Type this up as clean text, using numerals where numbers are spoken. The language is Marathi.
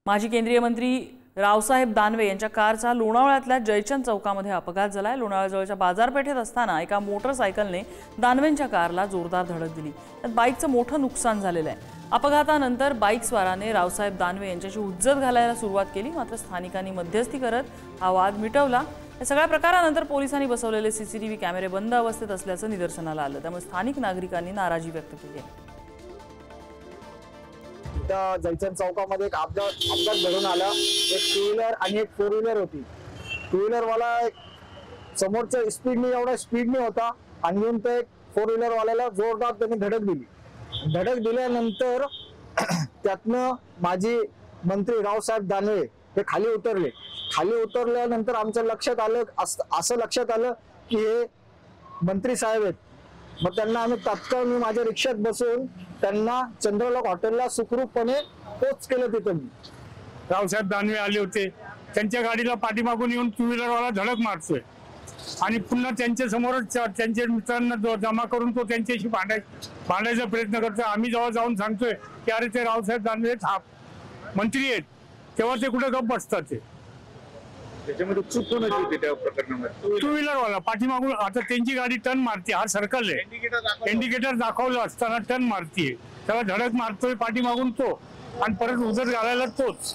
माजी केंद्रीय मंत्री रावसाहेब दानवे यांच्या कारचा लोणावळ्यातल्या जयचंद चौकामध्ये अपघात झालाय। लोणावळ्याजवळच्या बाजारपेठेत असताना एका मोटरसायकलने दानवेंच्या कारला जोरदार धडक दिली। त्यात बाईकचं मोठं नुकसान झालेलं आहे। अपघातानंतर बाईक स्वाराने रावसाहेब दानवे यांच्याशी हुज्जत घालायला सुरुवात केली, मात्र स्थानिकांनी मध्यस्थी करत हा वाद मिटवला। या सगळ्या प्रकारानंतर पोलिसांनी बसवलेले सीसीटीव्ही कॅमेरे बंद अवस्थेत असल्याचं निदर्शनाला आलं, त्यामुळे स्थानिक नागरिकांनी नाराजी व्यक्त केली आहे। जयचंद चौकामध्ये एक अपघात घडून आला। एक टू व्हीलर आणि एक फोर व्हीलर होती। टू व्हीलर वाला समोरच्या स्पीडने एवढा स्पीडने होता आणि येऊन ते फोर व्हीलर वाल्याला जोरदार त्यांनी धडक दिली। धडक दिल्यानंतर त्यातनं माजी मंत्री रावसाहेब दानवे हे खाली उतरले। खाली उतरल्यानंतर आमच्या लक्षात आलं, असं लक्षात आलं की हे मंत्री साहेब आहेत। मग त्यांना आम्ही तात्काळ मी माझ्या रिक्षात बसून त्यांना चंद्रलोक हॉटेलला सुखरूपपणे पोच केलं। तिथं मी रावसाहेब दानवे आले होते, त्यांच्या गाडीला पाठीमागून येऊन टू व्हीलर वाला धडक मारतोय आणि पुन्हा त्यांच्या समोरच त्यांच्या मित्रांना जमा करून तो त्यांच्याशी भांडायचा प्रयत्न करतोय। आम्ही जेव्हा जाऊन सांगतोय की अरे ते रावसाहेब दानवे मंत्री आहेत, तेव्हा ते कुठे गप्प बसतात। ते त्याच्यामध्ये चूक कोणाची होती त्या प्रकरणामध्ये? टू व्हीलर वाला पाठीमागून, आता त्यांची गाडी टर्न मारते, हा सर्कल आहे, इंडिकेटर दाखवलं असताना टर्न मारतीये, त्याला धडक मारतोय पाठीमागून तो आणि परत उजर घालायला तोच।